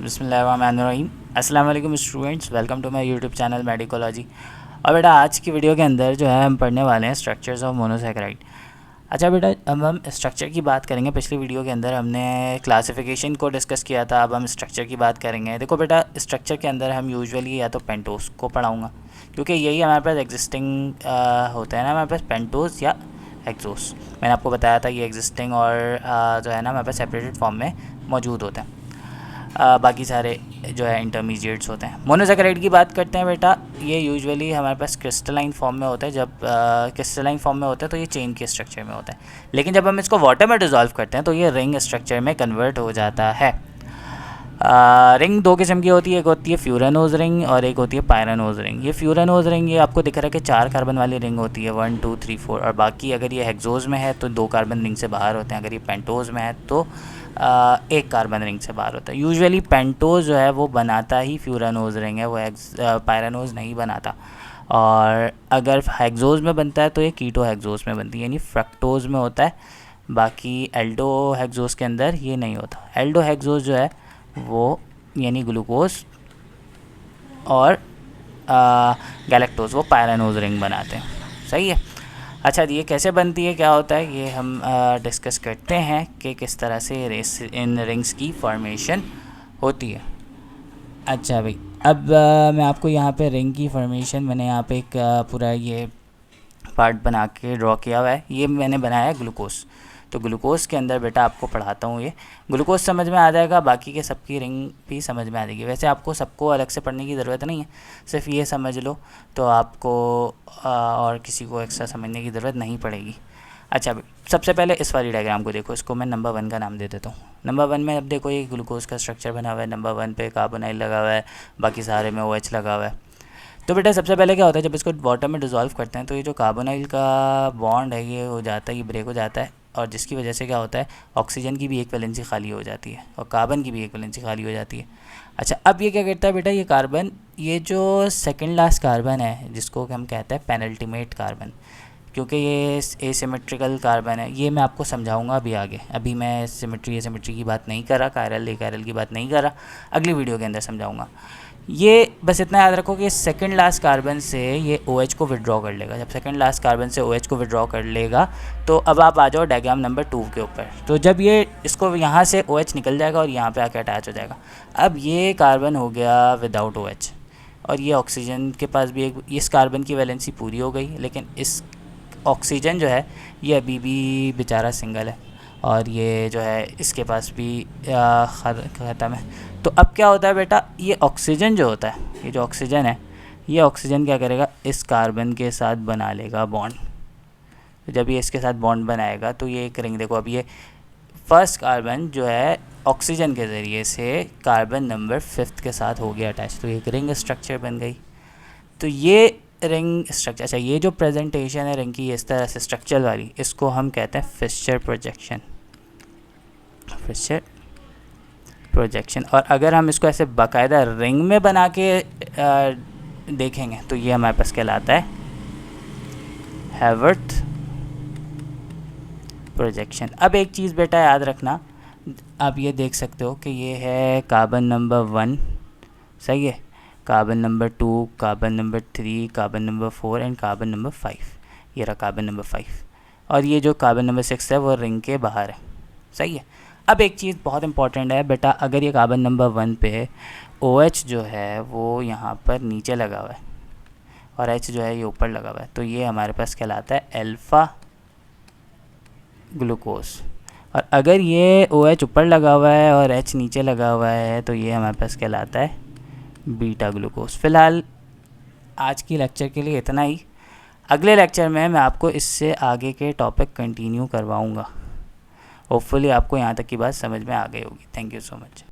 बिस्मिल्लाहिर्रहमानिर्रहीम। अस्सलाम वालेकुम students, welcome to my YouTube channel Medicology. और बेटा आज की वीडियो के अंदर जो है हम पढ़ने वाले हैं स्ट्रक्चर्स ऑफ मोनोसैकेराइड। अच्छा बेटा, अब हम स्ट्रक्चर की बात करेंगे। पिछली वीडियो के अंदर हमने क्लासिफिकेशन को डिस्कस किया था, अब हम स्ट्रक्चर की बात करेंगे। देखो बेटा, स्ट्रक्चर के अंदर हम यूजुअली या तो पेंटोस को पढ़ाऊँगा, क्योंकि यही हमारे पास एग्जिस्टिंग होता है ना, हमारे पास पेंटोस या एक्सोस। मैंने आपको बताया था ये एग्जिस्टिंग और जो है ना हमारे पास सेपरेटेड फॉर्म में मौजूद होते हैं। बाकी सारे जो है इंटरमीडिएट्स होते हैं। मोनोसैकेराइड की बात करते हैं बेटा, ये यूजुअली हमारे पास क्रिस्टलाइन फॉर्म में होता है। जब क्रिस्टलाइन फॉर्म में होता है तो ये चेन के स्ट्रक्चर में होता है, लेकिन जब हम इसको वाटर में डिज़ोल्व करते हैं तो ये रिंग स्ट्रक्चर में कन्वर्ट हो जाता है। रिंग दो किस्म की होती है, एक होती है फ्यूरानोज रिंग और एक होती है पायरानोज रिंग। ये फ्यूरानोज रिंग ये आपको दिख रहा है कि 4 कार्बन वाली रिंग होती है, 1 2 3 4, और बाकी अगर ये हेक्सोज में है तो 2 कार्बन रिंग से बाहर होते हैं। अगर ये पेंटोज में है तो 1 कार्बन रिंग से बाहर होता है। यूजुअली पेंटोज जो है वो बनाता ही फ्यूरानोज रिंग है, वो पायरानोज नहीं बनाता। और अगर हेक्सोज में बनता है तो ये कीटो हेक्सोज में बनती है, यानी फ्रक्टोज में होता है। बाकी एल्डो हेक्सोज के अंदर ये नहीं होता। एल्डो हेक्सोज जो है वो यानी ग्लूकोज और गैलेक्टोज वो पायरानोज रिंग बनाते हैं। सही है। अच्छा, ये कैसे बनती है, क्या होता है, ये हम डिस्कस करते हैं कि किस तरह से इन रिंग्स की फॉर्मेशन होती है। अच्छा भाई, अब मैं आपको यहाँ पे रिंग की फॉर्मेशन, मैंने यहाँ पे एक पूरा ये पार्ट बना के ड्रॉ किया हुआ है। ये मैंने बनाया है ग्लूकोज। तो ग्लूकोज के अंदर बेटा आपको पढ़ाता हूँ। ये ग्लूकोज समझ में आ जाएगा, बाकी के सबकी रिंग भी समझ में आ जाएगी। वैसे आपको सबको अलग से पढ़ने की ज़रूरत नहीं है, सिर्फ ये समझ लो तो आपको और किसी को एक्स्ट्रा समझने की ज़रूरत नहीं पड़ेगी। अच्छा, सबसे पहले इस वाली डायग्राम को देखो, इसको मैं नंबर 1 का नाम दे देता हूँ। नंबर 1 में अब देखो ये ग्लूकोज का स्ट्रक्चर बना हुआ है। नंबर 1 पे कार्बोनाइल लगा हुआ है, बाकी सारे में OH लगा हुआ है। तो बेटा सबसे पहले क्या होता है, जब इसको वाटर में डिज़ोल्व करते हैं तो ये जो कार्बोनाइल का बॉन्ड है ये हो जाता है, ये ब्रेक हो जाता है, और जिसकी वजह से क्या होता है, ऑक्सीजन की भी एक वैलेंसी खाली हो जाती है और कार्बन की भी एक वैलेंसी खाली हो जाती है। अच्छा, अब ये क्या करता है बेटा, ये कार्बन, ये जो सेकंड लास्ट कार्बन है जिसको हम कहते हैं पेनल्टीमेट कार्बन, क्योंकि ये एसिमेट्रिकल कार्बन है, ये मैं आपको समझाऊंगा अभी आगे। अभी मैं एसिमेट्री की बात नहीं कर रहा, कायरल की बात नहीं कर रहा, अगली वीडियो के अंदर समझाऊंगा। ये बस इतना याद रखो कि सेकंड लास्ट कार्बन से ये OH को विड्रॉ कर लेगा। जब सेकंड लास्ट कार्बन से OH को विड्रॉ कर लेगा तो अब आप आ जाओ डायग्राम नंबर 2 के ऊपर। तो जब ये इसको यहाँ से OH निकल जाएगा और यहाँ पे आके अटैच हो जाएगा। अब ये कार्बन हो गया विदाउट OH, और ये ऑक्सीजन के पास भी एक, इस कार्बन की वैलेंसी पूरी हो गई, लेकिन इस ऑक्सीजन जो है ये अभी भी बेचारा सिंगल है, और ये जो है इसके पास भी ख़त्म है। तो अब क्या होता है बेटा, ये ऑक्सीजन जो होता है, ये जो ऑक्सीजन है, ये ऑक्सीजन क्या करेगा, इस कार्बन के साथ बना लेगा बॉन्ड। तो जब ये इसके साथ बॉन्ड बनाएगा तो ये एक रिंग, देखो अब ये फर्स्ट कार्बन जो है ऑक्सीजन के ज़रिए से कार्बन नंबर 5 के साथ हो गया अटैच, तो एक रिंग स्ट्रक्चर बन गई। तो ये रिंग स्ट्रक्चर, अच्छा ये जो प्रेजेंटेशन है रिंग की इस तरह से स्ट्रक्चर वाली, इसको हम कहते हैं फिशर प्रोजेक्शन। Fisher projection. और अगर हम इसको ऐसे बाकायदा रिंग में बना के देखेंगे तो ये हमारे पास कहलाता है हैवर्थ प्रोजेक्शन। अब एक चीज़ बेटा याद रखना, आप ये देख सकते हो कि ये है कार्बन नंबर 1, सही है, carbon number 2, carbon number 3, carbon number 4 and carbon number 5। ये रहा कार्बन नंबर 5, और ये जो कार्बन नंबर 6 है वो रिंग के बाहर है, सही है। अब एक चीज़ बहुत इंपॉर्टेंट है बेटा, अगर ये कार्बन नंबर 1 पे OH जो है वो यहाँ पर नीचे लगा हुआ है और H जो है ये ऊपर लगा हुआ है, तो ये हमारे पास कहलाता है अल्फ़ा ग्लूकोज। और अगर ये OH ऊपर लगा हुआ है और H नीचे लगा हुआ है तो ये हमारे पास कहलाता है बीटा ग्लूकोज। फ़िलहाल आज की लेक्चर के लिए इतना ही। अगले लेक्चर में मैं आपको इससे आगे के टॉपिक कंटिन्यू करवाऊँगा। होपफुली आपको यहाँ तक की बात समझ में आ गई होगी। Thank you so much.